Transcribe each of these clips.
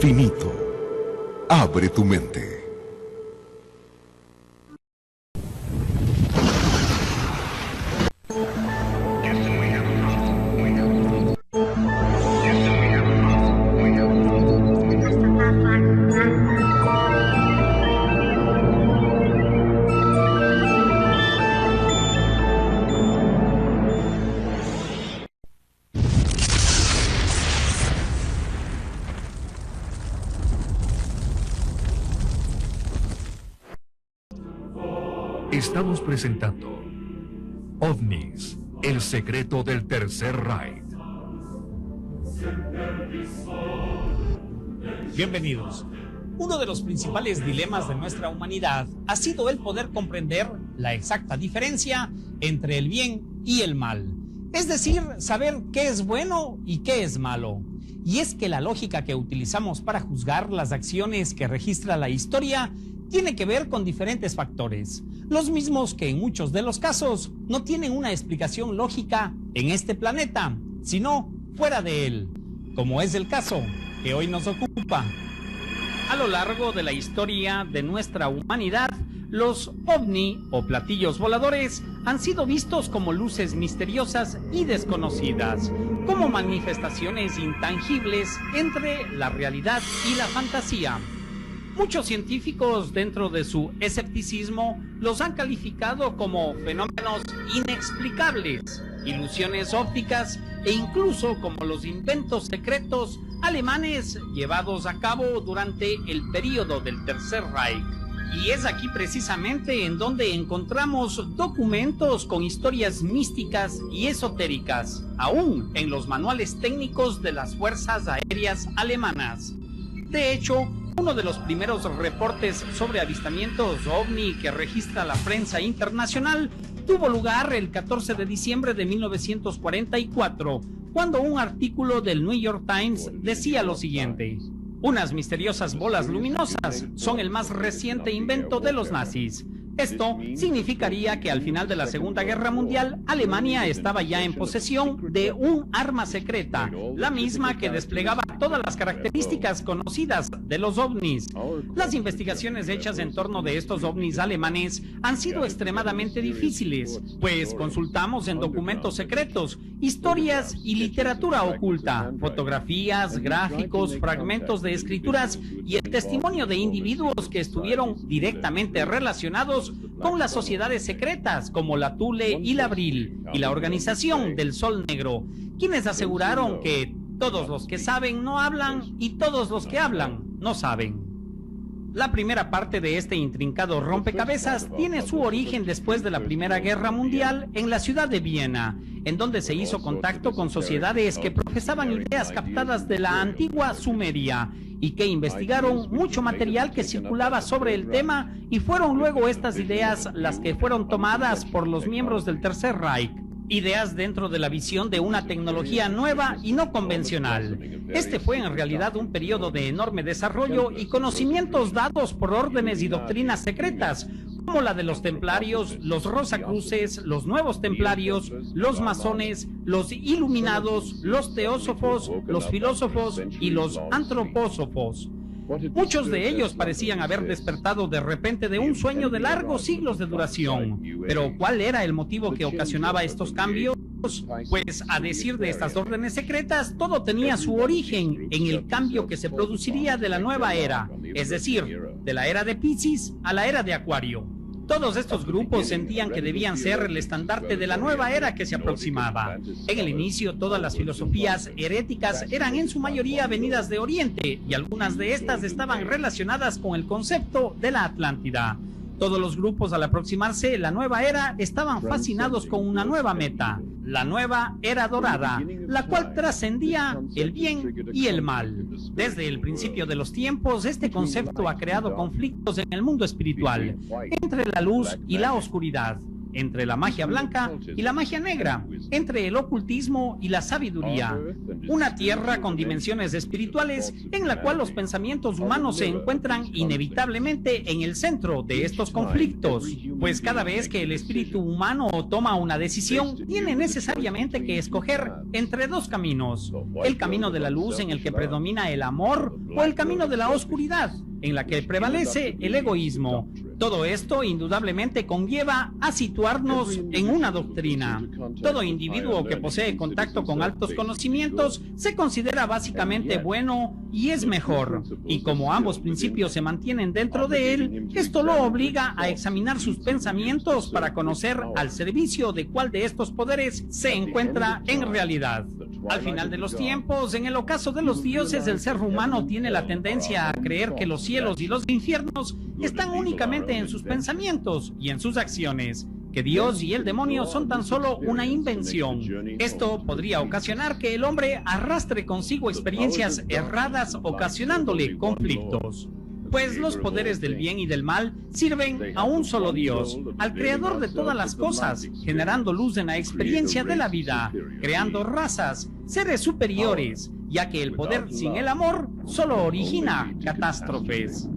infinito. Abre tu mente. Estamos presentando OVNIs, el secreto del Tercer Reich. Bienvenidos. Uno de los principales dilemas de nuestra humanidad ha sido el poder comprender la exacta diferencia entre el bien y el mal. Es decir, saber qué es bueno y qué es malo. Y es que la lógica que utilizamos para juzgar las acciones que registra la historia tiene que ver con diferentes factores, los mismos que en muchos de los casos no tienen una explicación lógica en este planeta, sino fuera de él, como es el caso que hoy nos ocupa. A lo largo de la historia de nuestra humanidad, los ovni o platillos voladores han sido vistos como luces misteriosas y desconocidas, como manifestaciones intangibles entre la realidad y la fantasía. Muchos científicos, dentro de su escepticismo, los han calificado como fenómenos inexplicables, ilusiones ópticas e incluso como los inventos secretos alemanes llevados a cabo durante el período del Tercer Reich. Y es aquí precisamente en donde encontramos documentos con historias místicas y esotéricas, aún en los manuales técnicos de las fuerzas aéreas alemanas. De hecho, uno de los primeros reportes sobre avistamientos ovni que registra la prensa internacional tuvo lugar el 14 de diciembre de 1944, cuando un artículo del New York Times decía lo siguiente: unas misteriosas bolas luminosas son el más reciente invento de los nazis. Esto significaría que al final de la Segunda Guerra Mundial, Alemania estaba ya en posesión de un arma secreta, la misma que desplegaba todas las características conocidas de los ovnis. Las investigaciones hechas en torno de estos ovnis alemanes han sido extremadamente difíciles, pues consultamos en documentos secretos, historias y literatura oculta, fotografías, gráficos, fragmentos de escrituras y el testimonio de individuos que estuvieron directamente relacionados con las sociedades secretas como la Thule y la Abril y la Organización del Sol Negro, quienes aseguraron que todos los que saben no hablan y todos los que hablan no saben. La primera parte de este intrincado rompecabezas tiene su origen después de la Primera Guerra Mundial en la ciudad de Viena, en donde se hizo contacto con sociedades que profesaban ideas captadas de la antigua Sumeria y que investigaron mucho material que circulaba sobre el tema, y fueron luego estas ideas las que fueron tomadas por los miembros del Tercer Reich. Ideas dentro de la visión de una tecnología nueva y no convencional. Este fue en realidad un periodo de enorme desarrollo y conocimientos dados por órdenes y doctrinas secretas, como la de los templarios, los rosacruces, los nuevos templarios, los masones, los iluminados, los teósofos, los filósofos y los antropósofos. Muchos de ellos parecían haber despertado de repente de un sueño de largos siglos de duración. Pero ¿cuál era el motivo que ocasionaba estos cambios? Pues, a decir de estas órdenes secretas, todo tenía su origen en el cambio que se produciría de la nueva era, es decir, de la era de Piscis a la era de Acuario. Todos estos grupos sentían que debían ser el estandarte de la nueva era que se aproximaba. En el inicio, todas las filosofías heréticas eran en su mayoría venidas de Oriente, y algunas de estas estaban relacionadas con el concepto de la Atlántida. Todos los grupos, al aproximarse la nueva era, estaban fascinados con una nueva meta, la nueva era dorada, la cual trascendía el bien y el mal. Desde el principio de los tiempos, este concepto ha creado conflictos en el mundo espiritual, entre la luz y la oscuridad. entre la magia blanca y la magia negra, entre el ocultismo y la sabiduría. Una tierra con dimensiones espirituales en la cual los pensamientos humanos se encuentran inevitablemente en el centro de estos conflictos, pues cada vez que el espíritu humano toma una decisión, tiene necesariamente que escoger entre dos caminos: el camino de la luz, en el que predomina el amor, o el camino de la oscuridad, en la que prevalece el egoísmo. Todo esto indudablemente conlleva a situarnos en una doctrina. Todo individuo que posee contacto con altos conocimientos se considera básicamente bueno y es mejor. Y como ambos principios se mantienen dentro de él, esto lo obliga a examinar sus pensamientos para conocer al servicio de cuál de estos poderes se encuentra en realidad. Al final de los tiempos, en el ocaso de los dioses, el ser humano tiene la tendencia a creer que los cielos y los infiernos están únicamente en sus pensamientos y en sus acciones, que Dios y el demonio son tan solo una invención. Esto podría ocasionar que el hombre arrastre consigo experiencias erradas, ocasionándole conflictos. Pues los poderes del bien y del mal sirven a un solo Dios, al creador de todas las cosas, generando luz en la experiencia de la vida, creando razas, seres superiores, ya que el poder sin el amor solo origina catástrofes.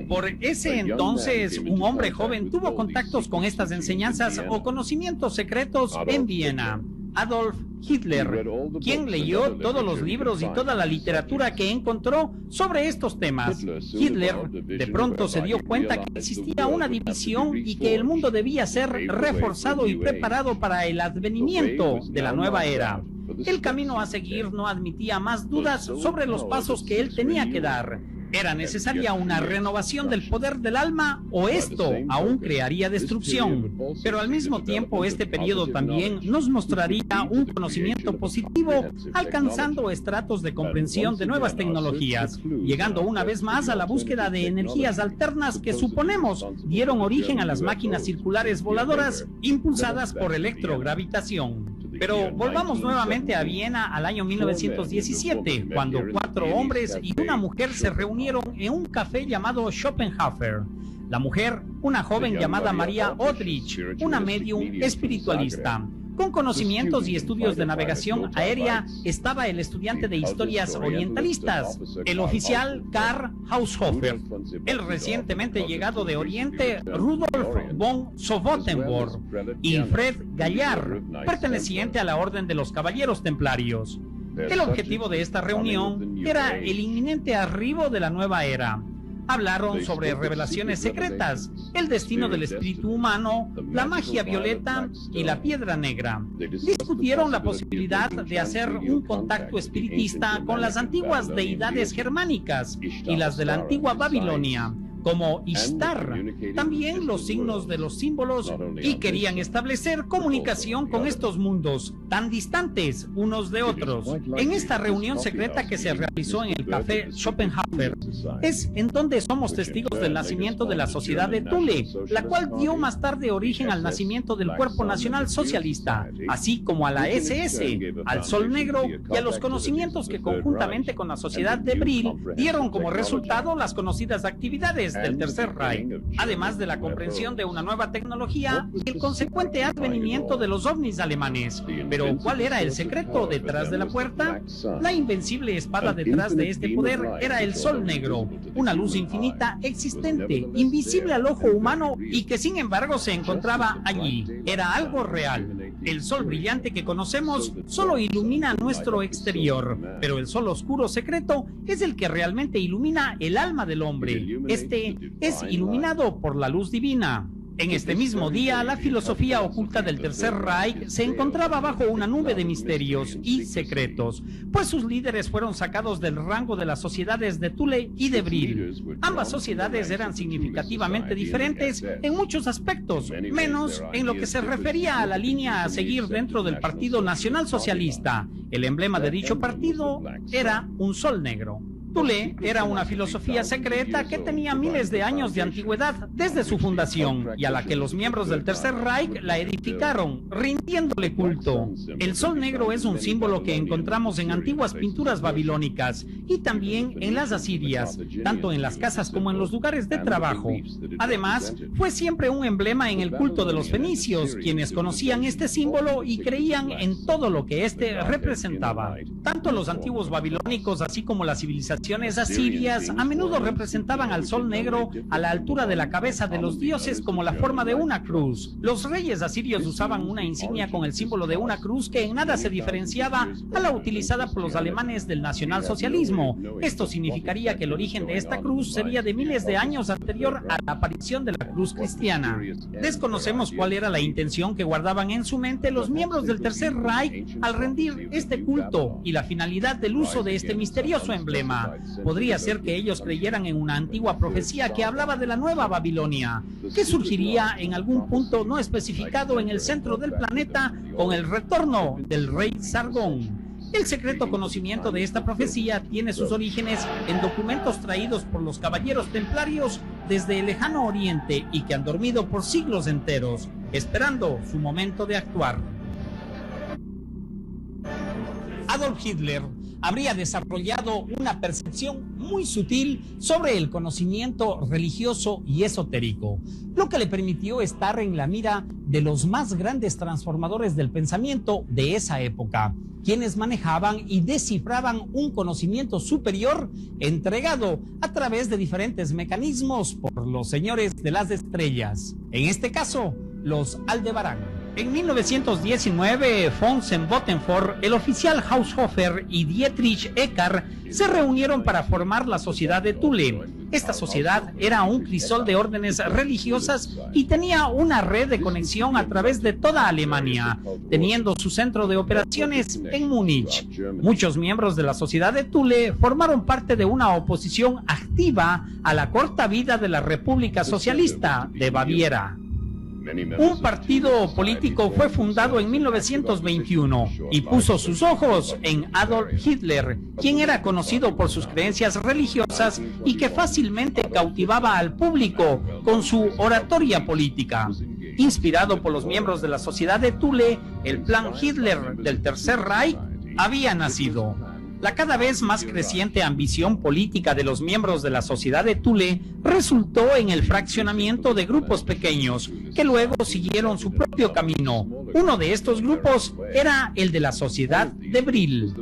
Por ese entonces, un hombre joven tuvo contactos con estas enseñanzas o conocimientos secretos en Viena: Adolf Hitler, quien leyó todos los libros y toda la literatura que encontró sobre estos temas. Hitler de pronto se dio cuenta que existía una división y que el mundo debía ser reforzado y preparado para el advenimiento de la nueva era. El camino a seguir no admitía más dudas sobre los pasos que él tenía que dar. ¿Era necesaria una renovación del poder del alma o esto aún crearía destrucción? Pero al mismo tiempo este periodo también nos mostraría un conocimiento positivo, alcanzando estratos de comprensión de nuevas tecnologías, llegando una vez más a la búsqueda de energías alternas que suponemos dieron origen a las máquinas circulares voladoras impulsadas por electrogravitación. Pero volvamos nuevamente a Viena al año 1917, cuando 4 hombres y una mujer se reunieron en un café llamado Schopenhauer. La mujer, una joven llamada María Otrich, una medium espiritualista. Con conocimientos y estudios de navegación aérea estaba el estudiante de historias orientalistas, el oficial Karl Haushofer, el recientemente llegado de Oriente Rudolf von Sobotenborg y Fred Gallard, perteneciente a la Orden de los Caballeros Templarios. El objetivo de esta reunión era el inminente arribo de la nueva era. Hablaron sobre revelaciones secretas, el destino del espíritu humano, la magia violeta y la piedra negra. Discutieron la posibilidad de hacer un contacto espiritista con las antiguas deidades germánicas y las de la antigua Babilonia, como Ishtar, también los signos de los símbolos, y querían establecer comunicación con estos mundos tan distantes unos de otros. En esta reunión secreta que se realizó en el café Schopenhauer es en donde somos testigos del nacimiento de la Sociedad de Thule, la cual dio más tarde origen al nacimiento del Cuerpo Nacional Socialista, así como a la SS, al Sol Negro y a los conocimientos que conjuntamente con la Sociedad de Brill dieron como resultado las conocidas actividades del Tercer Reich, además de la comprensión de una nueva tecnología y el consecuente advenimiento de los ovnis alemanes. Pero ¿cuál era el secreto detrás de la puerta? La invencible espada detrás de este poder era el Sol Negro, una luz infinita existente, invisible al ojo humano y que sin embargo se encontraba allí. Era algo real. El sol brillante que conocemos solo ilumina nuestro exterior, pero el sol oscuro secreto es el que realmente ilumina el alma del hombre. Este es iluminado por la luz divina. En este mismo día, la filosofía oculta del Tercer Reich se encontraba bajo una nube de misterios y secretos, pues sus líderes fueron sacados del rango de las sociedades de Thule y de Brill. Ambas sociedades eran significativamente diferentes en muchos aspectos, menos en lo que se refería a la línea a seguir dentro del Partido Nacional Socialista. El emblema de dicho partido era un sol negro. Thule era una filosofía secreta que tenía miles de años de antigüedad desde su fundación y a la que los miembros del Tercer Reich la edificaron, rindiéndole culto. El sol negro es un símbolo que encontramos en antiguas pinturas babilónicas y también en las asirias, tanto en las casas como en los lugares de trabajo. Además, fue siempre un emblema en el culto de los fenicios, quienes conocían este símbolo y creían en todo lo que éste representaba. Tanto los antiguos babilónicos así como las civilizaciones asirias a menudo representaban al sol negro a la altura de la cabeza de los dioses como la forma de una cruz. Los reyes asirios usaban una insignia con el símbolo de una cruz que en nada se diferenciaba a la utilizada por los alemanes del nacionalsocialismo. Esto significaría que el origen de esta cruz sería de miles de años anterior a la aparición de la cruz cristiana. Desconocemos cuál era la intención que guardaban en su mente los miembros del Tercer Reich al rendir este culto y la finalidad del uso de este misterioso emblema. Podría ser que ellos creyeran en una antigua profecía que hablaba de la nueva Babilonia, que surgiría en algún punto no especificado en el centro del planeta con el retorno del rey Sargón. El secreto conocimiento de esta profecía tiene sus orígenes en documentos traídos por los caballeros templarios desde el lejano oriente y que han dormido por siglos enteros, esperando su momento de actuar. Adolf Hitler habría desarrollado una percepción muy sutil sobre el conocimiento religioso y esotérico, lo que le permitió estar en la mira de los más grandes transformadores del pensamiento de esa época, quienes manejaban y descifraban un conocimiento superior entregado a través de diferentes mecanismos por los señores de las estrellas, en este caso, los Aldebarán. En 1919, von Botenfort, el oficial Haushofer y Dietrich Eckart se reunieron para formar la Sociedad de Thule. Esta sociedad era un crisol de órdenes religiosas y tenía una red de conexión a través de toda Alemania, teniendo su centro de operaciones en Múnich. Muchos miembros de la Sociedad de Thule formaron parte de una oposición activa a la corta vida de la República Socialista de Baviera. Un partido político fue fundado en 1921 y puso sus ojos en Adolf Hitler, quien era conocido por sus creencias religiosas y que fácilmente cautivaba al público con su oratoria política. Inspirado por los miembros de la Sociedad de Thule, el plan Hitler del Tercer Reich había nacido. La cada vez más creciente ambición política de los miembros de la Sociedad de Thule resultó en el fraccionamiento de grupos pequeños que luego siguieron su propio camino. Uno de estos grupos era el de la Sociedad de Brill.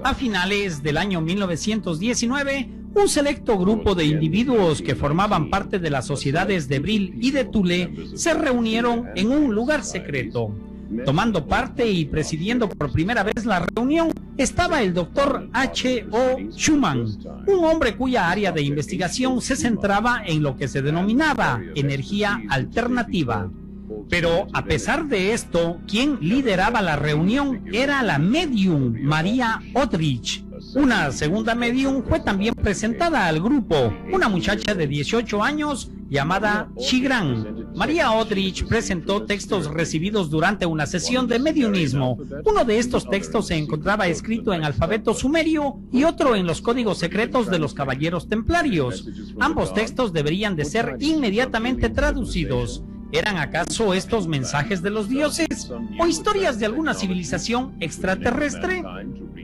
A finales del año 1919, un selecto grupo de individuos que formaban parte de las sociedades de Brill y de Thule se reunieron en un lugar secreto. Tomando parte y presidiendo por primera vez la reunión estaba el doctor H.O. Schumann, un hombre cuya área de investigación se centraba en lo que se denominaba energía alternativa. Pero a pesar de esto, quien lideraba la reunión era la medium María Odrich. Una segunda medium fue también presentada al grupo, una muchacha de 18 años llamada Shigran. María Odrich presentó textos recibidos durante una sesión de mediumismo. Uno de estos textos se encontraba escrito en alfabeto sumerio y otro en los códigos secretos de los caballeros templarios. Ambos textos deberían de ser inmediatamente traducidos. ¿Eran acaso estos mensajes de los dioses o historias de alguna civilización extraterrestre?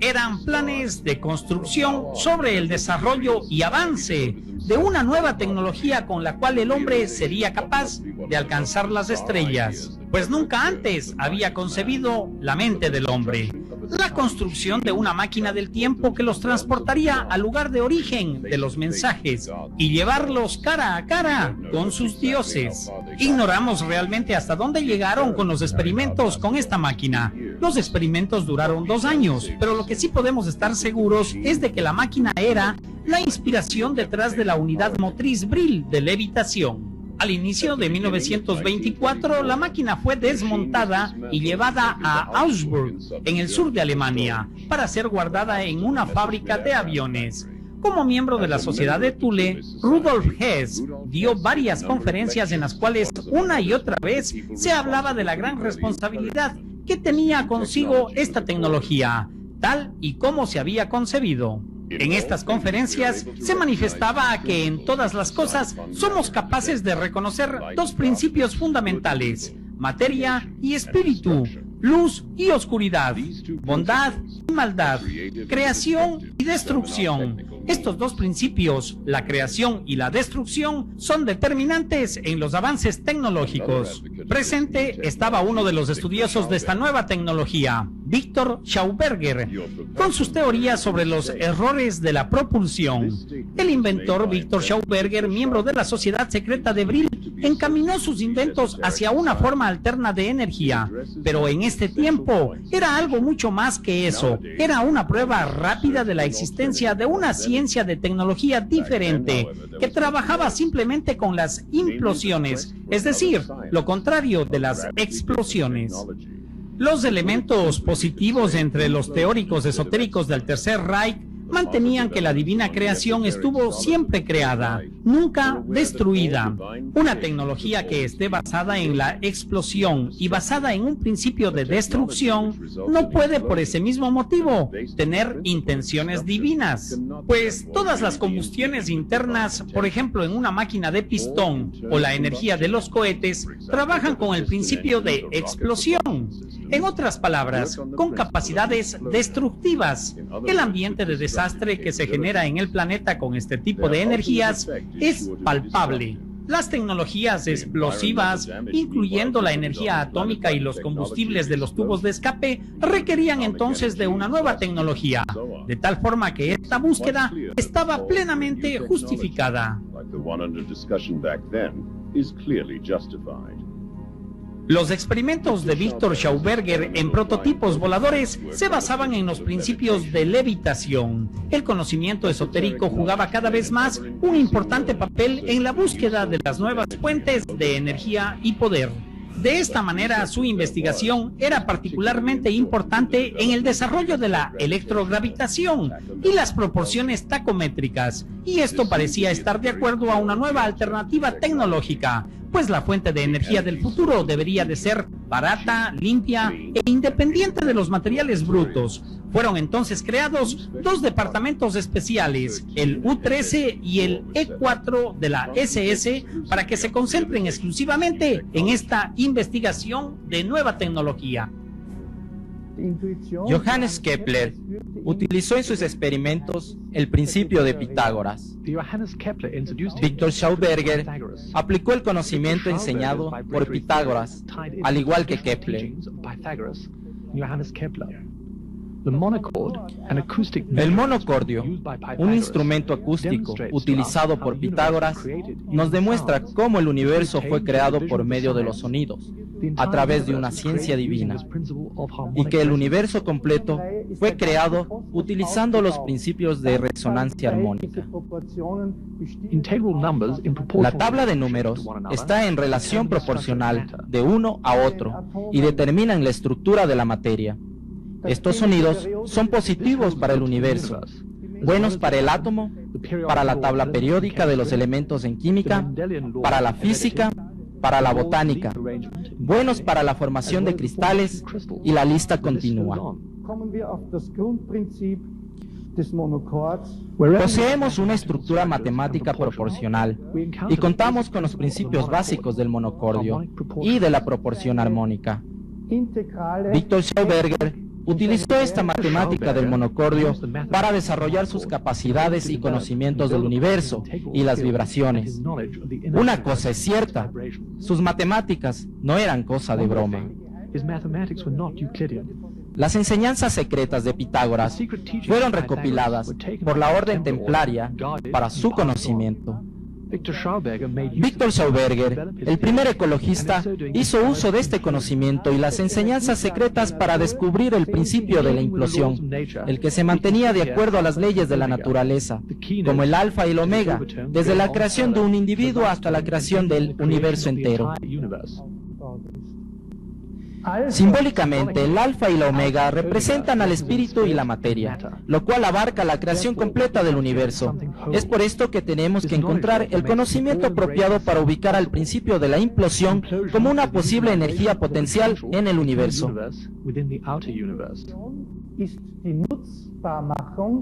Eran planes de construcción sobre el desarrollo y avance de una nueva tecnología con la cual el hombre sería capaz de alcanzar las estrellas, pues nunca antes había concebido la mente del hombre. La construcción de una máquina del tiempo que los transportaría al lugar de origen de los mensajes y llevarlos cara a cara con sus dioses. Ignoramos realmente hasta dónde llegaron con los experimentos con esta máquina. Los experimentos duraron 2 años, pero lo que sí podemos estar seguros es de que la máquina era la inspiración detrás de la unidad motriz Brill de levitación. Al inicio de 1924, la máquina fue desmontada y llevada a Augsburg, en el sur de Alemania, para ser guardada en una fábrica de aviones. Como miembro de la Sociedad de Thule, Rudolf Hess dio varias conferencias en las cuales una y otra vez se hablaba de la gran responsabilidad que tenía consigo esta tecnología, tal y como se había concebido. En estas conferencias se manifestaba que en todas las cosas somos capaces de reconocer dos principios fundamentales: materia y espíritu, luz y oscuridad, bondad y maldad, creación y destrucción. Estos dos principios, la creación y la destrucción, son determinantes en los avances tecnológicos. Presente estaba uno de los estudiosos de esta nueva tecnología, Victor Schauberger, con sus teorías sobre los errores de la propulsión. El inventor Victor Schauberger, miembro de la sociedad secreta de Brill, encaminó sus inventos hacia una forma alterna de energía, pero en este tiempo era algo mucho más que eso. Era una prueba rápida de la existencia de una ciencia de tecnología diferente que trabajaba simplemente con las implosiones, es decir, lo contrario de las explosiones. Los elementos positivos entre los teóricos esotéricos del Tercer Reich mantenían que la divina creación estuvo siempre creada, nunca destruida. Una tecnología que esté basada en la explosión y basada en un principio de destrucción no puede, por ese mismo motivo, tener intenciones divinas, pues todas las combustiones internas, por ejemplo en una máquina de pistón o la energía de los cohetes, trabajan con el principio de explosión. En otras palabras, con capacidades destructivas. El ambiente de desastre que se genera en el planeta con este tipo de energías es palpable. Las tecnologías explosivas, incluyendo la energía atómica y los combustibles de los tubos de escape, requerían entonces de una nueva tecnología, de tal forma que esta búsqueda estaba plenamente justificada. Los experimentos de Victor Schauberger en prototipos voladores se basaban en los principios de levitación. El conocimiento esotérico jugaba cada vez más un importante papel en la búsqueda de las nuevas fuentes de energía y poder. De esta manera, su investigación era particularmente importante en el desarrollo de la electrogravitación y las proporciones tacométricas, y esto parecía estar de acuerdo a una nueva alternativa tecnológica, pues la fuente de energía del futuro debería de ser barata, limpia e independiente de los materiales brutos. Fueron entonces creados dos departamentos especiales, el U-13 y el E-4 de la SS, para que se concentren exclusivamente en esta investigación de nueva tecnología. Johannes Kepler utilizó en sus experimentos el principio de Pitágoras. Victor Schauberger aplicó el conocimiento enseñado por Pitágoras, al igual que Kepler. El monocordio, un instrumento acústico utilizado por Pitágoras, nos demuestra cómo el universo fue creado por medio de los sonidos, a través de una ciencia divina, y que el universo completo fue creado utilizando los principios de resonancia armónica. La tabla de números está en relación proporcional de uno a otro y determinan la estructura de la materia. Estos sonidos son positivos para el universo, buenos para el átomo, para la tabla periódica de los elementos en química, para la física, para la botánica, buenos para la formación de cristales, y la lista continúa. Poseemos una estructura matemática proporcional y contamos con los principios básicos del monocordio y de la proporción armónica. Victor Schauberger utilizó esta matemática del monocordio para desarrollar sus capacidades y conocimientos del universo y las vibraciones. Una cosa es cierta, sus matemáticas no eran cosa de broma. Las enseñanzas secretas de Pitágoras fueron recopiladas por la Orden Templaria para su conocimiento. Victor Schauberger, el primer ecologista, hizo uso de este conocimiento y las enseñanzas secretas para descubrir el principio de la implosión, el que se mantenía de acuerdo a las leyes de la naturaleza, como el alfa y el omega, desde la creación de un individuo hasta la creación del universo entero. Simbólicamente, el alfa y la omega representan al espíritu y la materia, lo cual abarca la creación completa del universo. Es por esto que tenemos que encontrar el conocimiento apropiado para ubicar al principio de la implosión como una posible energía potencial en el universo.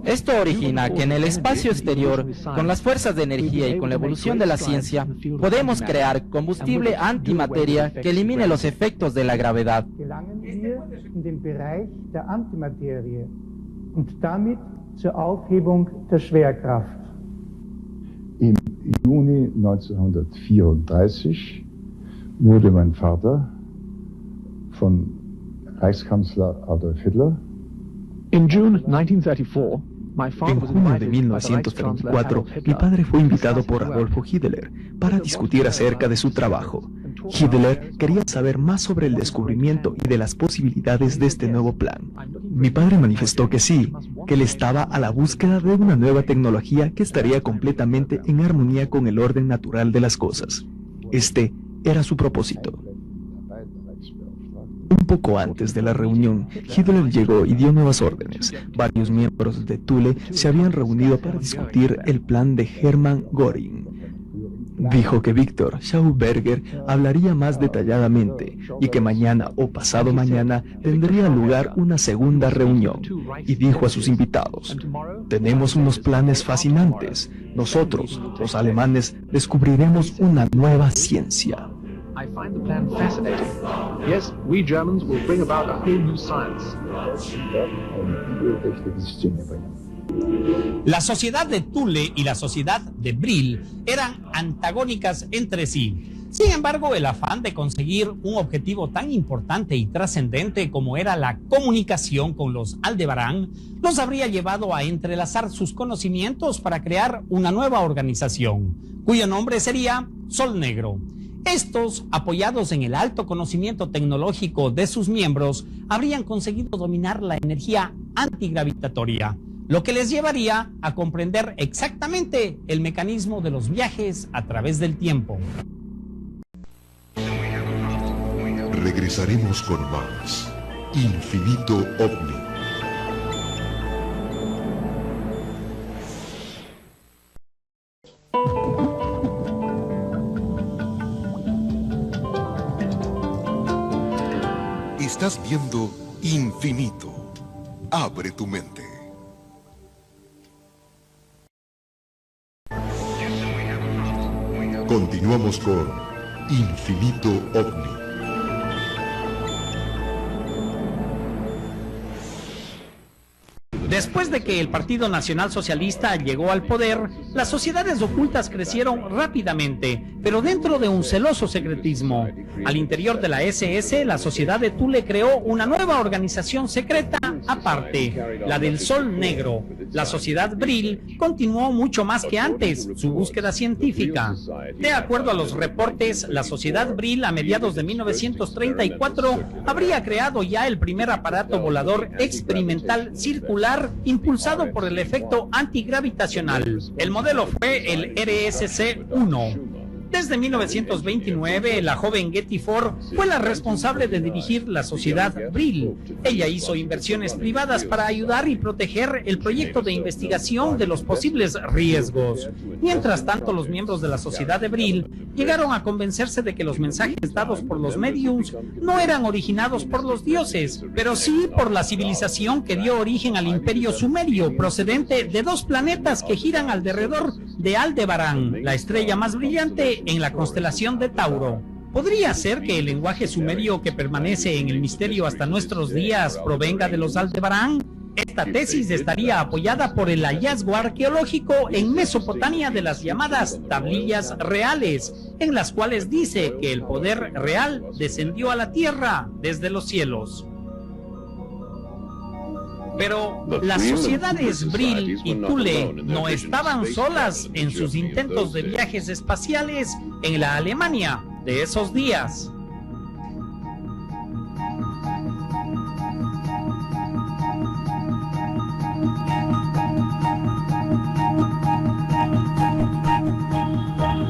Esto origina que en el espacio exterior, con las fuerzas de energía y con la evolución de la ciencia, podemos crear combustible antimateria que elimine los efectos de la gravedad. Im Juni 1934 wurde mein Vater von Reichskanzler Adolf Hitler. In June 1934, my father En was junio invited de by 1934, Reichskanzler mi padre fue invitado Adolf por Hitler Adolfo Hitler para discutir acerca de su trabajo. Hitler quería saber más sobre el descubrimiento y de las posibilidades de este nuevo plan. Mi padre manifestó que sí, que él estaba a la búsqueda de una nueva tecnología que estaría completamente en armonía con el orden natural de las cosas. Este era su propósito. Un poco antes de la reunión, Hitler llegó y dio nuevas órdenes. Varios miembros de Thule se habían reunido para discutir el plan de Hermann Göring. Dijo que Victor Schauberger hablaría más detalladamente y que mañana o pasado mañana tendría lugar una segunda reunión. Y dijo a sus invitados: tenemos unos planes fascinantes. Nosotros, los alemanes, descubriremos una nueva ciencia. I find the plan fascinating. Yes, we Germans will bring about a whole new science. La sociedad de Thule y la sociedad de Brill eran antagónicas entre sí. Sin embargo, el afán de conseguir un objetivo tan importante y trascendente como era la comunicación con los Aldebarán los habría llevado a entrelazar sus conocimientos para crear una nueva organización, cuyo nombre sería Sol Negro. Estos, apoyados en el alto conocimiento tecnológico de sus miembros, habrían conseguido dominar la energía antigravitatoria, lo que les llevaría a comprender exactamente el mecanismo de los viajes a través del tiempo. Regresaremos con más Infinito OVNI. Estás viendo Infinito. Abre tu mente. Continuamos con Infinito OVNI. Después de que el Partido Nacional Socialista llegó al poder, las sociedades ocultas crecieron rápidamente, pero dentro de un celoso secretismo. Al interior de la SS, la sociedad de Thule creó una nueva organización secreta aparte, la del Sol Negro. La sociedad Brill continuó mucho más que antes su búsqueda científica. De acuerdo a los reportes, la sociedad Brill a mediados de 1934 habría creado ya el primer aparato volador experimental circular impulsado por el efecto antigravitacional. El modelo fue el RSC-1. Desde 1929, la joven Getty Ford fue la responsable de dirigir la sociedad Brill. Ella hizo inversiones privadas para ayudar y proteger el proyecto de investigación de los posibles riesgos. Mientras tanto, los miembros de la sociedad de Brill llegaron a convencerse de que los mensajes dados por los mediums no eran originados por los dioses, pero sí por la civilización que dio origen al imperio sumerio, procedente de dos planetas que giran alrededor de Aldebarán, la estrella más brillante en la constelación de Tauro. ¿Podría ser que el lenguaje sumerio que permanece en el misterio hasta nuestros días provenga de los Aldebarán? Esta tesis estaría apoyada por el hallazgo arqueológico en Mesopotamia de las llamadas tablillas reales, en las cuales dice que el poder real descendió a la tierra desde los cielos. Pero las sociedades Brill y Thule no estaban solas en sus intentos de viajes espaciales en la Alemania de esos días.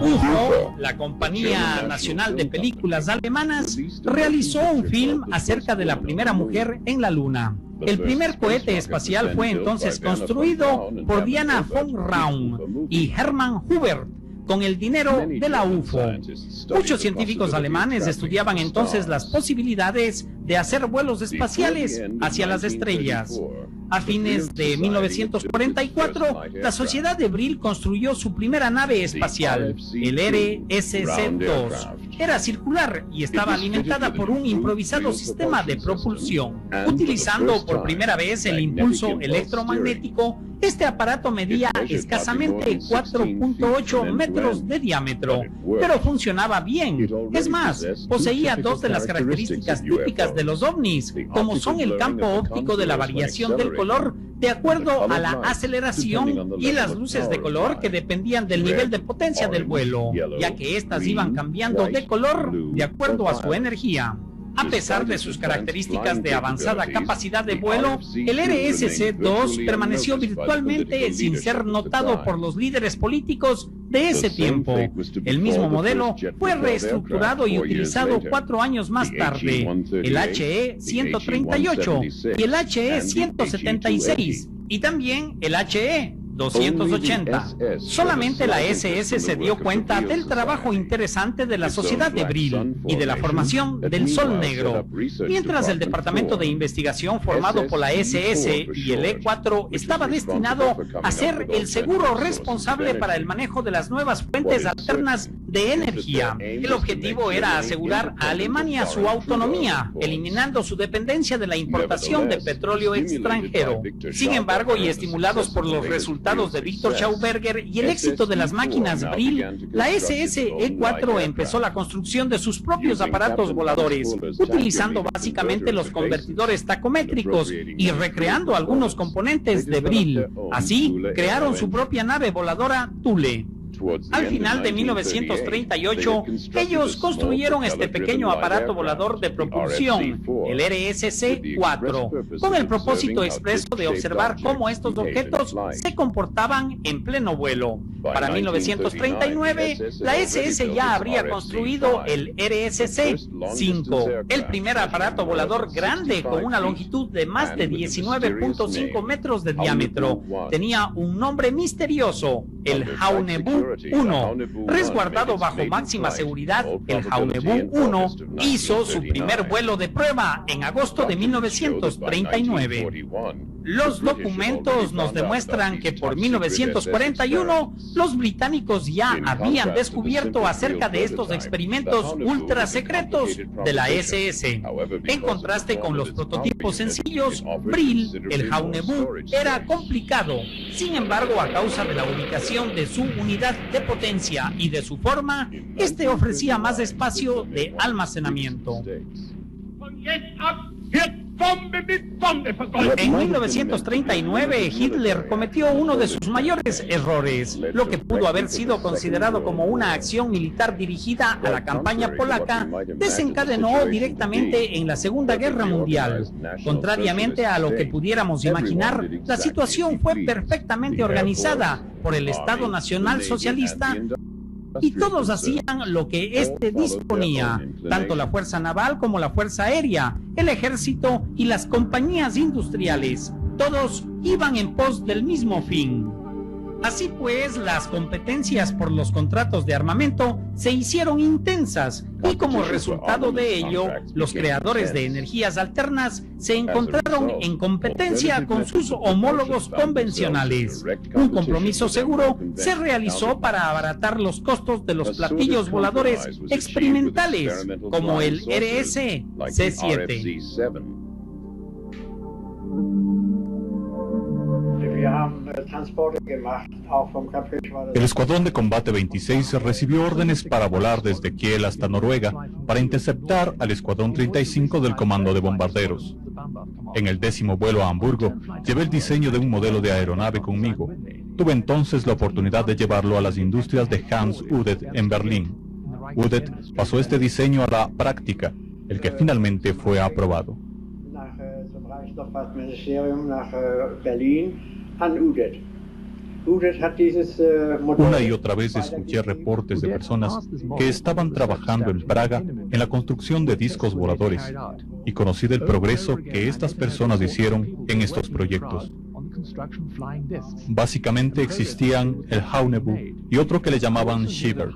UFO, la Compañía Nacional de Películas Alemanas, realizó un film acerca de la primera mujer en la Luna. El primer cohete espacial fue entonces construido por Diana von Raun y Hermann Hubbert con el dinero de la UFO. Muchos científicos alemanes estudiaban entonces las posibilidades de hacer vuelos espaciales hacia las estrellas. A fines de 1944, la Sociedad de Brill construyó su primera nave espacial, el RSC-2. Era circular y estaba alimentada por un improvisado sistema de propulsión. Utilizando por primera vez el impulso electromagnético, este aparato medía escasamente 4.8 metros de diámetro, pero funcionaba bien. Es más, poseía dos de las características típicas de los ovnis, como son el campo óptico de la variación del color de acuerdo a la aceleración y las luces de color que dependían del nivel de potencia del vuelo, ya que éstas iban cambiando de color de acuerdo a su energía. A pesar de sus características de avanzada capacidad de vuelo, el RSC-2 permaneció virtualmente sin ser notado por los líderes políticos de ese tiempo. El mismo modelo fue reestructurado y utilizado 4 años más tarde, el HE-138 y el HE-176, y también el HE-280. Solamente la SS se dio cuenta del trabajo interesante de la Sociedad de Brill y de la formación del Sol Negro, mientras el Departamento de Investigación formado por la SS y el E4 estaba destinado a ser el seguro responsable para el manejo de las nuevas fuentes alternas de energía. El objetivo era asegurar a Alemania su autonomía, eliminando su dependencia de la importación de petróleo extranjero. Sin embargo, y estimulados por los resultados de Victor Schauberger y el éxito de las máquinas Brill, la SSE-4 empezó la construcción de sus propios aparatos voladores, utilizando básicamente los convertidores tacométricos y recreando algunos componentes de Brill. Así, crearon su propia nave voladora Thule. Al final de 1938, ellos construyeron este pequeño aparato volador de propulsión, el RSC-4, con el propósito expreso de observar cómo estos objetos se comportaban en pleno vuelo. Para 1939, la SS ya habría construido el RSC-5, el primer aparato volador grande con una longitud de más de 19.5 metros de diámetro. Tenía un nombre misterioso, el Haunebu 1. Resguardado bajo máxima seguridad, el Haunebu 1 hizo su primer vuelo de prueba en agosto de 1939. Los documentos nos demuestran que por 1941 los británicos ya habían descubierto acerca de estos experimentos ultra secretos de la SS. En contraste con los prototipos sencillos, Brill, el Haunebu, era complicado. Sin embargo, a causa de la ubicación de su unidad de potencia y de su forma, este ofrecía más espacio de almacenamiento. En 1939, Hitler cometió uno de sus mayores errores. Lo que pudo haber sido considerado como una acción militar dirigida a la campaña polaca desencadenó directamente en la Segunda Guerra Mundial. Contrariamente a lo que pudiéramos imaginar, la situación fue perfectamente organizada por el Estado Nacional Socialista y todos hacían lo que éste disponía, tanto la Fuerza Naval como la Fuerza Aérea, el Ejército y las compañías industriales. Todos iban en pos del mismo fin. Así pues, las competencias por los contratos de armamento se hicieron intensas y como resultado de ello, los creadores de energías alternas se encontraron en competencia con sus homólogos convencionales. Un compromiso seguro se realizó para abaratar los costos de los platillos voladores experimentales, como el RSC-7. El Escuadrón de Combate 26 recibió órdenes para volar desde Kiel hasta Noruega para interceptar al Escuadrón 35 del Comando de Bombarderos. En el 10º vuelo a Hamburgo, llevé el diseño de un modelo de aeronave conmigo. Tuve entonces la oportunidad de llevarlo a las industrias de Hans Udet en Berlín. Udet pasó este diseño a la práctica, el que finalmente fue aprobado. Una y otra vez escuché reportes de personas que estaban trabajando en Praga en la construcción de discos voladores y conocí del progreso que estas personas hicieron en estos proyectos. Básicamente existían el Haunebu y otro que le llamaban Shiver.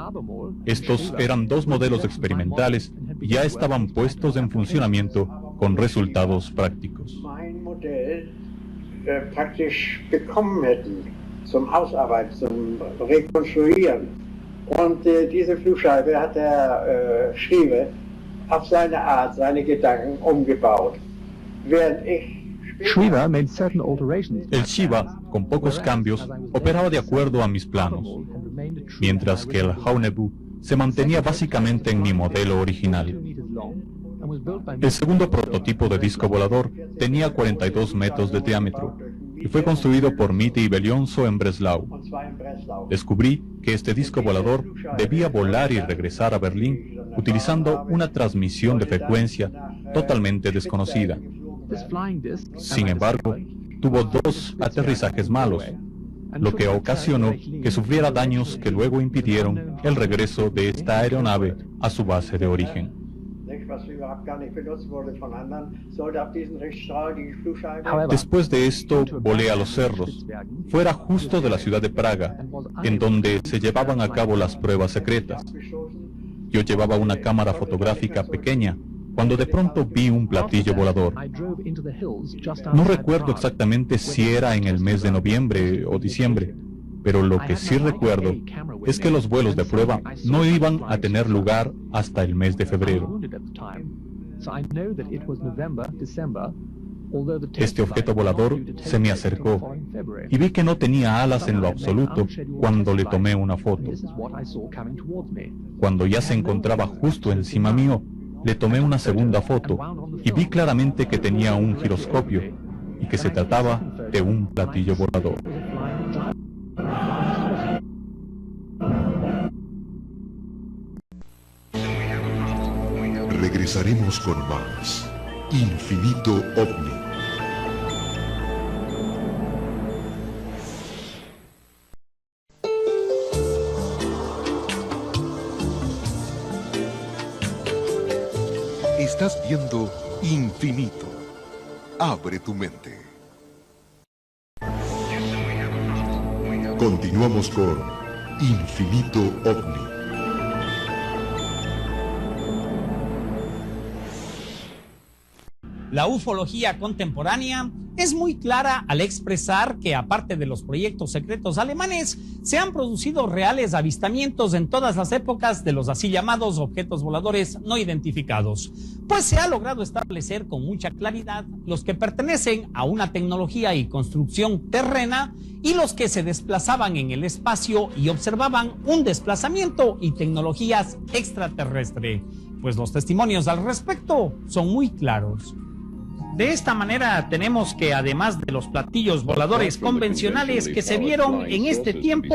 Estos eran dos modelos experimentales y ya estaban puestos en funcionamiento con resultados prácticos. Mein Modell praktisch bekommen hätten zum Ausarbeiten, zum Rekonstruieren. Und diese Flugscheibe hat der Schriever auf seine Art, seine Gedanken umgebaut. Während ich Schriever made certain alterations. El Shiva, con pocos cambios, operaba de acuerdo a mis planos, mientras que el Haunebu se mantenía básicamente en mi modelo original. El segundo prototipo de disco volador tenía 42 metros de diámetro y fue construido por Mitte y Belionso en Breslau. Descubrí que este disco volador debía volar y regresar a Berlín utilizando una transmisión de frecuencia totalmente desconocida. Sin embargo, tuvo dos aterrizajes malos, lo que ocasionó que sufriera daños que luego impidieron el regreso de esta aeronave a su base de origen. Después de esto, volé a los cerros, fuera justo de la ciudad de Praga, en donde se llevaban a cabo las pruebas secretas. Yo llevaba una cámara fotográfica pequeña, cuando de pronto vi un platillo volador. No recuerdo exactamente si era en el mes de noviembre o diciembre, pero lo que sí recuerdo es que los vuelos de prueba no iban a tener lugar hasta el mes de febrero. Este objeto volador se me acercó y vi que no tenía alas en lo absoluto cuando le tomé una foto. Cuando ya se encontraba justo encima mío, le tomé una segunda foto y vi claramente que tenía un giroscopio y que se trataba de un platillo volador. Regresaremos con más Infinito OVNI. Estás viendo Infinito. Abre tu mente. Continuamos con Infinito OVNI. La ufología contemporánea es muy clara al expresar que, aparte de los proyectos secretos alemanes, se han producido reales avistamientos en todas las épocas de los así llamados objetos voladores no identificados, pues se ha logrado establecer con mucha claridad los que pertenecen a una tecnología y construcción terrena y los que se desplazaban en el espacio y observaban un desplazamiento y tecnologías extraterrestres, pues los testimonios al respecto son muy claros. De esta manera tenemos que, además de los platillos voladores convencionales que se vieron en este tiempo,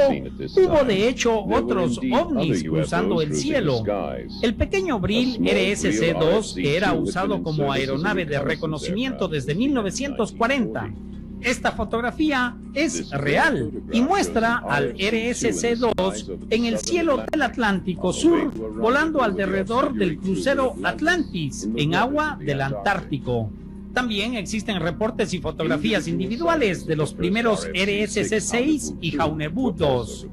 hubo de hecho otros ovnis cruzando el cielo. El pequeño Brill RSC-2, que era usado como aeronave de reconocimiento desde 1940. Esta fotografía es real y muestra al RSC-2 en el cielo del Atlántico Sur, volando alrededor del crucero Atlantis, en agua del Antártico. También existen reportes y fotografías individuales de los primeros RSC-6 y Haunebu-2.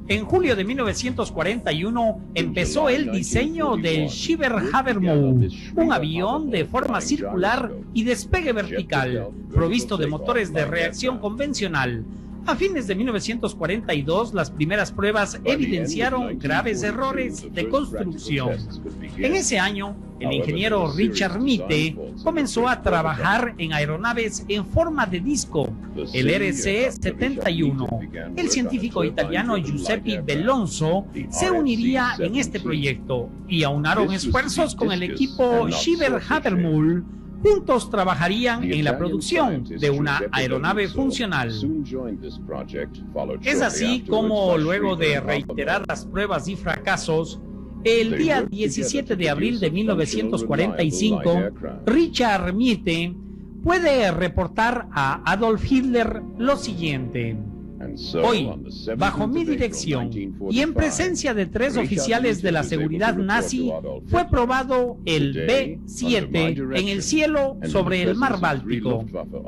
En julio de 1941 empezó el diseño del Shiver Habermus, un avión de forma circular y despegue vertical, provisto de motores de reacción convencional. A fines de 1942, las primeras pruebas evidenciaron graves errores de construcción. En ese año, el ingeniero Richard Mitte comenzó a trabajar en aeronaves en forma de disco, el RC-71. El científico italiano Giuseppe Belonso se uniría en este proyecto y aunaron esfuerzos con el equipo Shiver Habermus. Juntos trabajarían en la producción de una aeronave funcional. Es así como, luego de reiteradas pruebas y fracasos, el día 17 de abril de 1945, Richard Mitte puede reportar a Adolf Hitler lo siguiente: Hoy, bajo mi dirección y en presencia de 3 oficiales de la seguridad nazi, fue probado el B-7 en el cielo sobre el mar Báltico.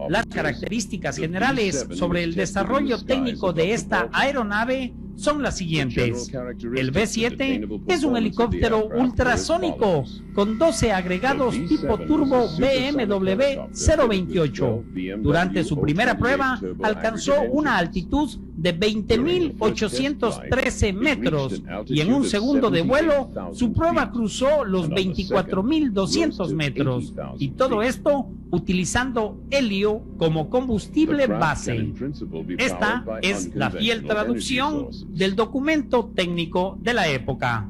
Las características generales sobre el desarrollo técnico de esta aeronave son las siguientes. El B-7 es un helicóptero ultrasónico con 12 agregados tipo turbo BMW 028. Durante su primera prueba alcanzó una altitud de 20.813 metros y en un segundo de vuelo su prueba cruzó los 24.200 metros, y todo esto utilizando helio como combustible base. Esta es la fiel traducción del documento técnico de la época.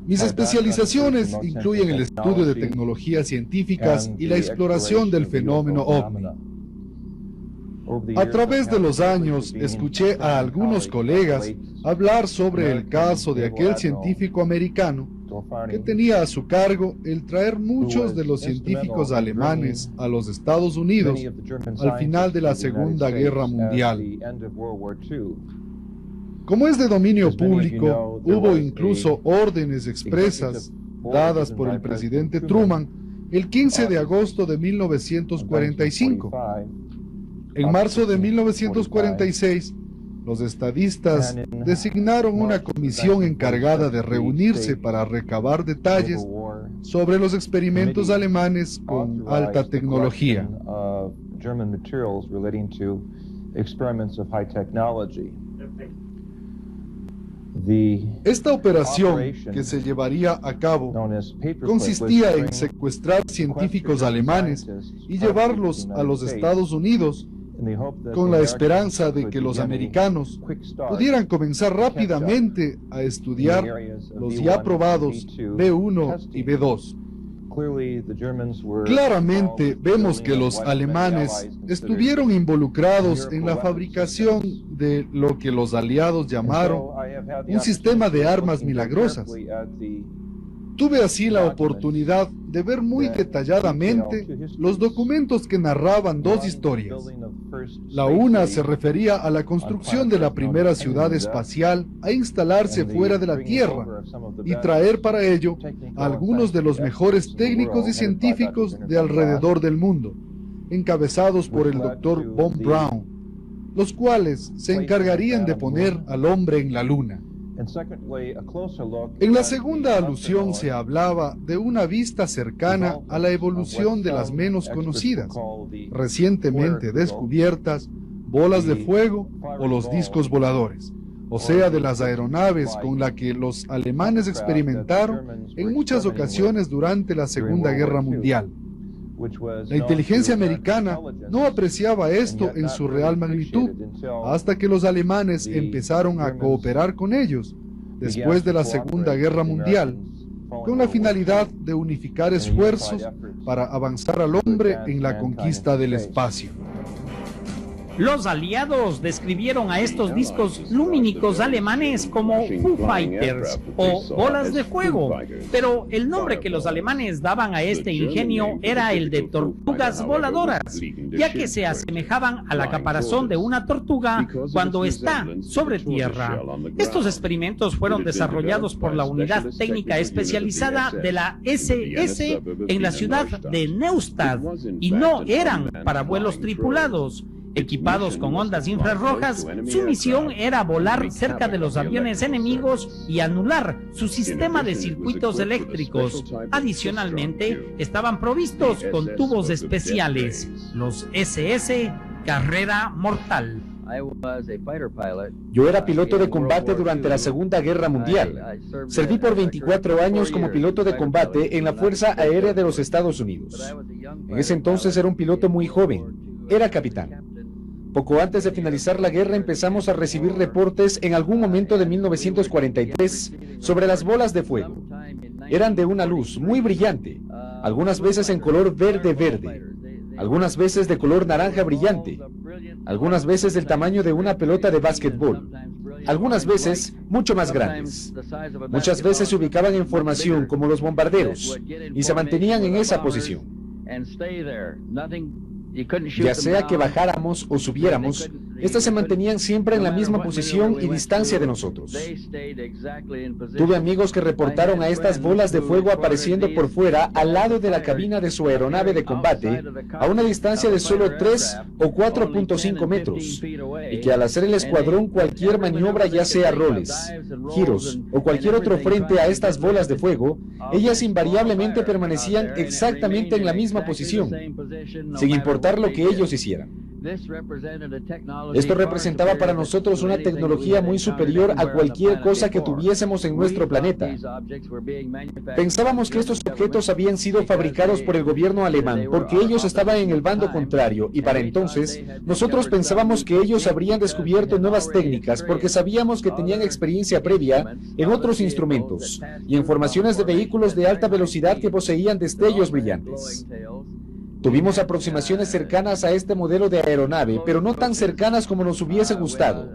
Mis especializaciones incluyen el estudio de tecnologías científicas y la exploración del fenómeno OVNI. A través de los años, escuché a algunos colegas hablar sobre el caso de aquel científico americano que tenía a su cargo el traer muchos de los científicos alemanes a los Estados Unidos al final de la Segunda Guerra Mundial. Como es de dominio público, hubo incluso órdenes expresas dadas por el presidente Truman el 15 de agosto de 1945. En marzo de 1946, los estadistas designaron una comisión encargada de reunirse para recabar detalles sobre los experimentos alemanes con alta tecnología. Esta operación que se llevaría a cabo consistía en secuestrar científicos alemanes y llevarlos a los Estados Unidos con la esperanza de que los americanos pudieran comenzar rápidamente a estudiar los ya probados B-1 y B-2. Claramente vemos que los alemanes estuvieron involucrados en la fabricación de lo que los aliados llamaron un sistema de armas milagrosas. Tuve así la oportunidad de ver muy detalladamente los documentos que narraban 2 historias. La una se refería a la construcción de la primera ciudad espacial a instalarse fuera de la Tierra y traer para ello a algunos de los mejores técnicos y científicos de alrededor del mundo, encabezados por el Dr. Von Braun, los cuales se encargarían de poner al hombre en la Luna. En la segunda alusión se hablaba de una vista cercana a la evolución de las menos conocidas, recientemente descubiertas, bolas de fuego o los discos voladores, o sea, de las aeronaves con las que los alemanes experimentaron en muchas ocasiones durante la Segunda Guerra Mundial. La inteligencia americana no apreciaba esto en su real magnitud hasta que los alemanes empezaron a cooperar con ellos después de la Segunda Guerra Mundial, con la finalidad de unificar esfuerzos para avanzar al hombre en la conquista del espacio. Los aliados describieron a estos discos lumínicos alemanes como Foo Fighters o bolas de fuego, pero el nombre que los alemanes daban a este ingenio era el de tortugas voladoras, ya que se asemejaban a la caparazón de una tortuga cuando está sobre tierra. Estos experimentos fueron desarrollados por la unidad técnica especializada de la SS en la ciudad de Neustadt y no eran para vuelos tripulados. Equipados con ondas infrarrojas, su misión era volar cerca de los aviones enemigos y anular su sistema de circuitos eléctricos. Adicionalmente, estaban provistos con tubos especiales, los SS Carrera Mortal. Yo era piloto de combate durante la Segunda Guerra Mundial. Serví por 24 años como piloto de combate en la Fuerza Aérea de los Estados Unidos. En ese entonces era un piloto muy joven, era capitán. Poco antes de finalizar la guerra empezamos a recibir reportes en algún momento de 1943 sobre las bolas de fuego. Eran de una luz muy brillante, algunas veces en color verde, algunas veces de color naranja brillante, algunas veces del tamaño de una pelota de básquetbol, algunas veces mucho más grandes. Muchas veces se ubicaban en formación como los bombarderos y se mantenían en esa posición. Ya sea que bajáramos o subiéramos, Estas se mantenían siempre en la misma posición y distancia de nosotros. Tuve amigos que reportaron a estas bolas de fuego apareciendo por fuera al lado de la cabina de su aeronave de combate a una distancia de solo 3 o 4.5 metros, y que al hacer el escuadrón cualquier maniobra, ya sea roles, giros o cualquier otro frente a estas bolas de fuego, ellas invariablemente permanecían exactamente en la misma posición, sin importar lo que ellos hicieran. Esto representaba para nosotros una tecnología muy superior a cualquier cosa que tuviésemos en nuestro planeta. Pensábamos que estos objetos habían sido fabricados por el gobierno alemán porque ellos estaban en el bando contrario, y para entonces nosotros pensábamos que ellos habrían descubierto nuevas técnicas porque sabíamos que tenían experiencia previa en otros instrumentos y en formaciones de vehículos de alta velocidad que poseían destellos brillantes. Tuvimos aproximaciones cercanas a este modelo de aeronave, pero no tan cercanas como nos hubiese gustado.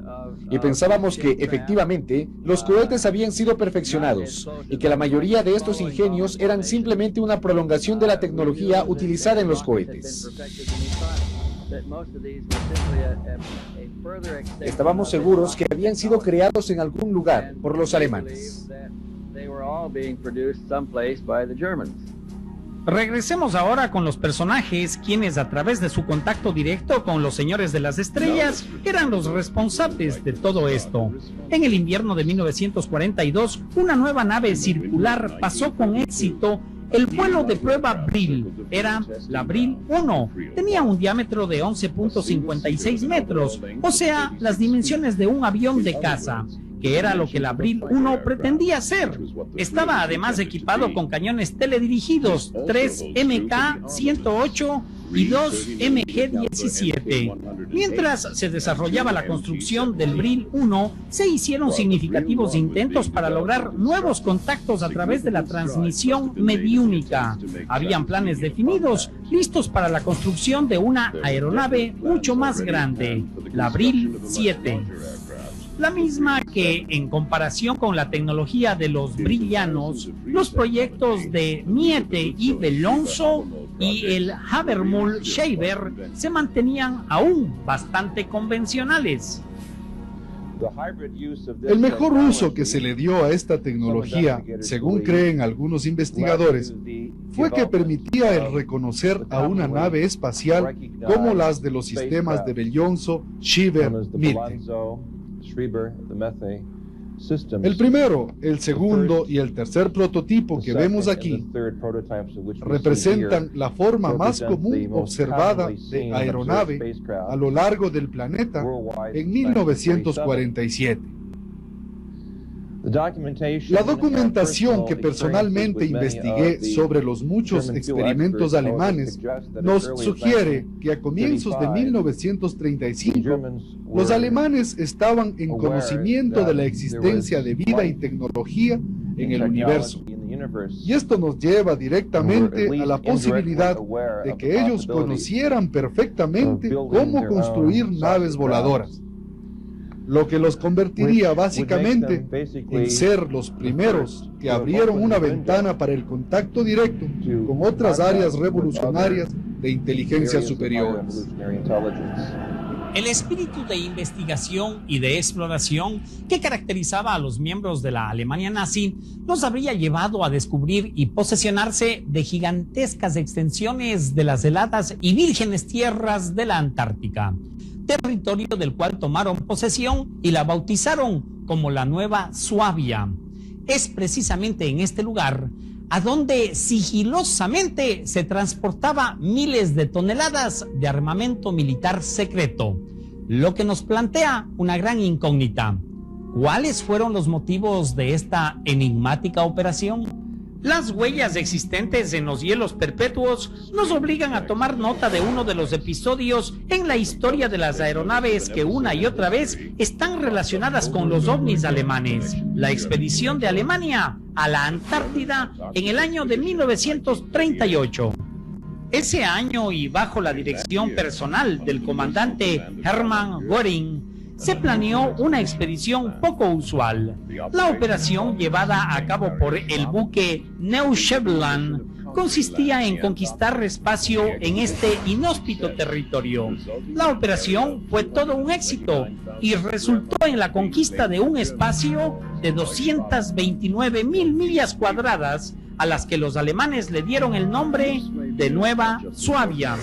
Y pensábamos que, efectivamente, los cohetes habían sido perfeccionados y que la mayoría de estos ingenios eran simplemente una prolongación de la tecnología utilizada en los cohetes. Estábamos seguros que habían sido creados en algún lugar por los alemanes. Regresemos ahora con los personajes, quienes a través de su contacto directo con los señores de las estrellas eran los responsables de todo esto. En el invierno de 1942, una nueva nave circular pasó con éxito el vuelo de prueba Brill. Era la Brill 1. Tenía un diámetro de 11.56 metros, o sea, las dimensiones de un avión de caza, que era lo que la Brill 1 pretendía hacer. Estaba además equipado con cañones teledirigidos, 3 MK-108 y 2 MG-17. Mientras se desarrollaba la construcción del Brill 1, se hicieron significativos intentos para lograr nuevos contactos a través de la transmisión mediúnica. Habían planes definidos, listos para la construcción de una aeronave mucho más grande, la Brill 7. La misma que, en comparación con la tecnología de los brillanos, los proyectos de Miete y Belonzo y el Habermull-Schreiber se mantenían aún bastante convencionales. El mejor uso que se le dio a esta tecnología, según creen algunos investigadores, fue que permitía el reconocer a una nave espacial como las de los sistemas de Belonzo, Schreiber, Miete. El primero, el segundo y el tercer prototipo que vemos aquí representan la forma más común observada de aeronave a lo largo del planeta en 1947. La documentación que personalmente investigué sobre los muchos experimentos alemanes nos sugiere que a comienzos de 1935 los alemanes estaban en conocimiento de la existencia de vida y tecnología en el universo. Y esto nos lleva directamente a la posibilidad de que ellos conocieran perfectamente cómo construir naves voladoras, lo que los convertiría básicamente en ser los primeros que abrieron una ventana para el contacto directo con otras áreas revolucionarias de inteligencia superior. El espíritu de investigación y de exploración que caracterizaba a los miembros de la Alemania nazi los habría llevado a descubrir y posesionarse de gigantescas extensiones de las heladas y vírgenes tierras de la Antártica, territorio del cual tomaron posesión y la bautizaron como la Nueva Suabia. Es precisamente en este lugar a donde sigilosamente se transportaba miles de toneladas de armamento militar secreto, lo que nos plantea una gran incógnita. ¿Cuáles fueron los motivos de esta enigmática operación? Las huellas existentes en los hielos perpetuos nos obligan a tomar nota de uno de los episodios en la historia de las aeronaves que una y otra vez están relacionadas con los ovnis alemanes: la expedición de Alemania a la Antártida en el año de 1938. Ese año, y bajo la dirección personal del comandante Hermann Göring, se planeó una expedición poco usual. La operación, llevada a cabo por el buque Neuschwanstein, consistía en conquistar espacio en este inhóspito territorio. La operación fue todo un éxito y resultó en la conquista de un espacio de 229.000 millas cuadradas, a las que los alemanes le dieron el nombre de Nueva Suabia.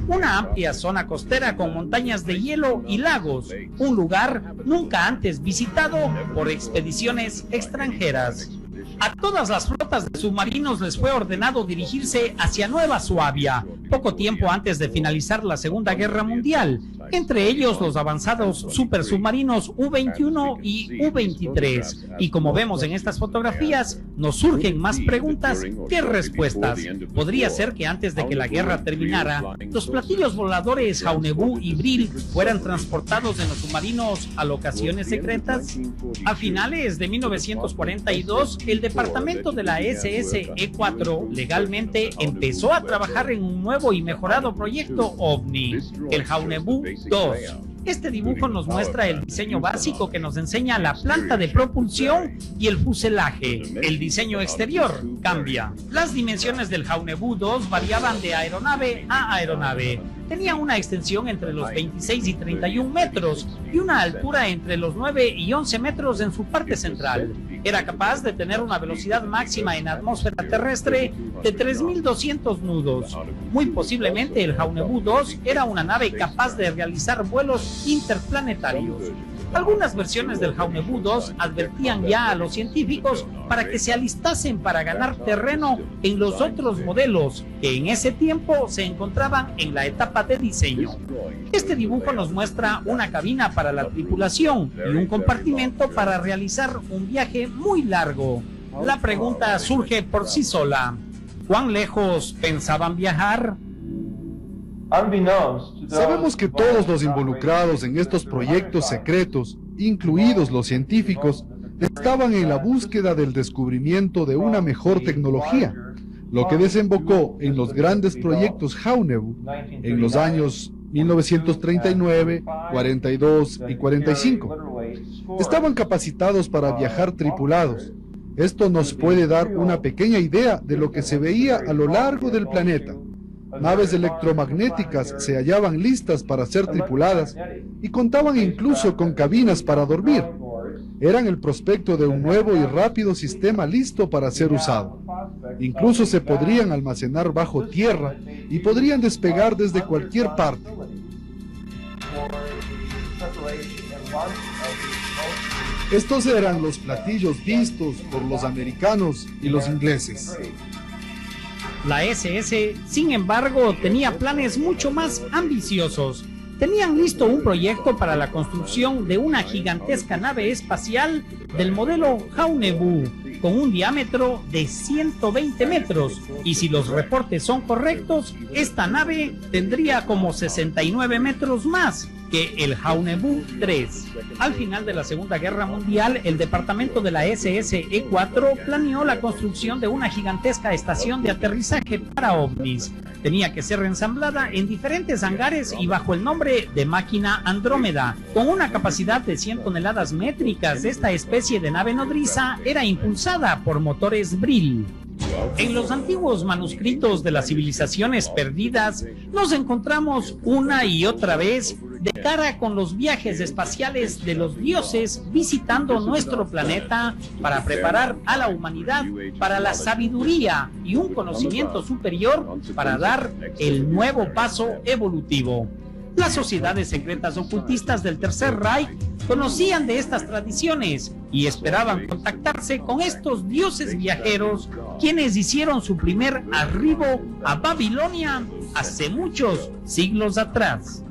Una amplia zona costera con montañas de hielo y lagos, un lugar nunca antes visitado por expediciones extranjeras. A todas las flotas de submarinos les fue ordenado dirigirse hacia Nueva Suabia, poco tiempo antes de finalizar la Segunda Guerra Mundial, entre ellos los avanzados supersubmarinos U-21 y U-23. Y como vemos en estas fotografías, nos surgen más preguntas que respuestas. ¿Podría ser que antes de que la guerra terminara, los platillos voladores Jaunebú y Brill fueran transportados en los submarinos a locaciones secretas? A finales de 1942, el departamento de la SS-E4 legalmente empezó a trabajar en un nuevo y mejorado proyecto OVNI, el Jaunebú 2. Este dibujo nos muestra el diseño básico que nos enseña la planta de propulsión y el fuselaje. El diseño exterior cambia. Las dimensiones del Jaunebú 2 variaban de aeronave a aeronave. Tenía una extensión entre los 26 y 31 metros y una altura entre los 9 y 11 metros en su parte central. Era capaz de tener una velocidad máxima en atmósfera terrestre de 3.200 nudos. Muy posiblemente el Jaunebú 2 era una nave capaz de realizar vuelos interplanetarios. Algunas versiones del Jaunebú 2 advertían ya a los científicos para que se alistasen para ganar terreno en los otros modelos que en ese tiempo se encontraban en la etapa de diseño. Este dibujo nos muestra una cabina para la tripulación y un compartimento para realizar un viaje muy largo. La pregunta surge por sí sola: ¿cuán lejos pensaban viajar? Sabemos que todos los involucrados en estos proyectos secretos, incluidos los científicos, estaban en la búsqueda del descubrimiento de una mejor tecnología, lo que desembocó en los grandes proyectos Jaunebú en los años 1939, 42 y 45. Estaban capacitados para viajar tripulados. Esto nos puede dar una pequeña idea de lo que se veía a lo largo del planeta. Naves electromagnéticas se hallaban listas para ser tripuladas y contaban incluso con cabinas para dormir. Eran el prospecto de un nuevo y rápido sistema listo para ser usado. Incluso se podrían almacenar bajo tierra y podrían despegar desde cualquier parte. Estos eran los platillos vistos por los americanos y los ingleses. La SS, sin embargo, tenía planes mucho más ambiciosos. Tenían listo un proyecto para la construcción de una gigantesca nave espacial del modelo Jaunebú, con un diámetro de 120 metros, y si los reportes son correctos, esta nave tendría como 69 metros más que el Jaunebú 3. Al final de la Segunda Guerra Mundial, el departamento de la SS-E4 planeó la construcción de una gigantesca estación de aterrizaje para ovnis. Tenía que ser ensamblada en diferentes hangares y bajo el nombre de Máquina Andrómeda. Con una capacidad de 100 toneladas métricas, esta especie de nave nodriza era impulsada por motores Brill. En los antiguos manuscritos de las civilizaciones perdidas, nos encontramos una y otra vez de cara con los viajes espaciales de los dioses visitando nuestro planeta para preparar a la humanidad para la sabiduría y un conocimiento superior para dar el nuevo paso evolutivo. Las sociedades secretas ocultistas del Tercer Reich conocían de estas tradiciones y esperaban contactarse con estos dioses viajeros, quienes hicieron su primer arribo a Babilonia hace muchos siglos atrás.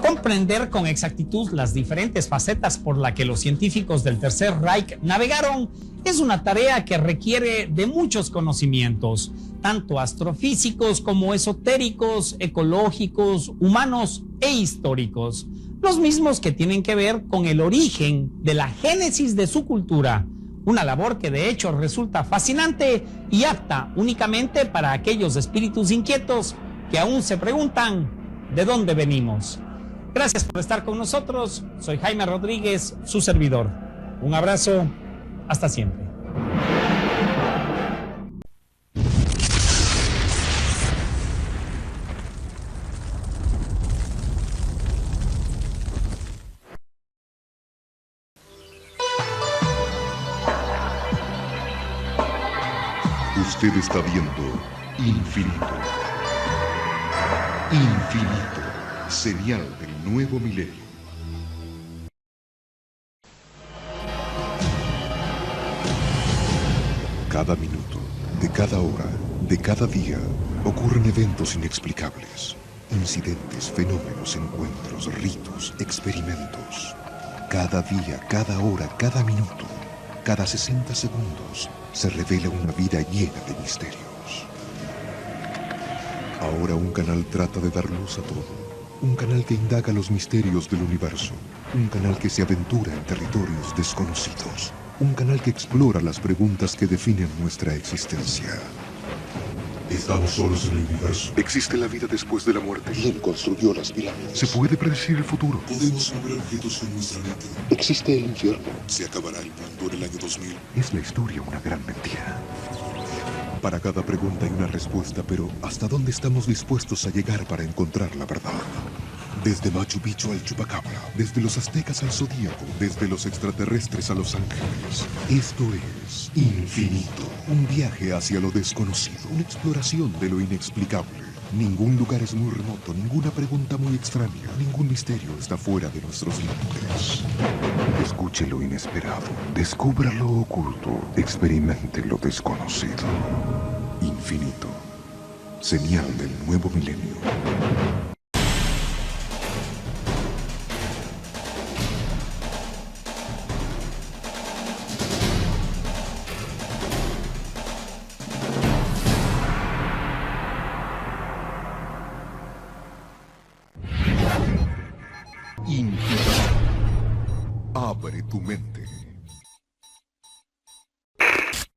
Comprender con exactitud las diferentes facetas por las que los científicos del Tercer Reich navegaron es una tarea que requiere de muchos conocimientos, tanto astrofísicos como esotéricos, ecológicos, humanos e históricos, los mismos que tienen que ver con el origen de la génesis de su cultura, una labor que de hecho resulta fascinante y apta únicamente para aquellos espíritus inquietos que aún se preguntan ¿de dónde venimos? Gracias por estar con nosotros. Soy Jaime Rodríguez, su servidor. Un abrazo. Hasta siempre. Usted está viendo Infinito. Infinito. Señal del nuevo milenio. Cada minuto, de cada hora, de cada día, ocurren eventos inexplicables. Incidentes, fenómenos, encuentros, ritos, experimentos. Cada día, cada hora, cada minuto, cada 60 segundos, se revela una vida llena de misterios. Ahora un canal trata de dar luz a todo. Un canal que indaga los misterios del universo. Un canal que se aventura en territorios desconocidos. Un canal que explora las preguntas que definen nuestra existencia. ¿Estamos solos en el universo? ¿Existe la vida después de la muerte? ¿Quién construyó las pirámides? ¿Se puede predecir el futuro? ¿Podemos mover objetos con nuestra mente? ¿Existe el infierno? ¿Se acabará el mundo en el año 2000? ¿Es la historia una gran mentira? Para cada pregunta hay una respuesta, pero ¿hasta dónde estamos dispuestos a llegar para encontrar la verdad? Desde Machu Picchu al Chupacabra, desde los aztecas al Zodíaco, desde los extraterrestres a los ángeles. Esto es Infinito, un viaje hacia lo desconocido, una exploración de lo inexplicable. Ningún lugar es muy remoto, ninguna pregunta muy extraña, ningún misterio está fuera de nuestros límites. Escuche lo inesperado, descubra lo oculto, experimente lo desconocido. Infinito, señal del nuevo milenio. Infinito. Abre tu mente.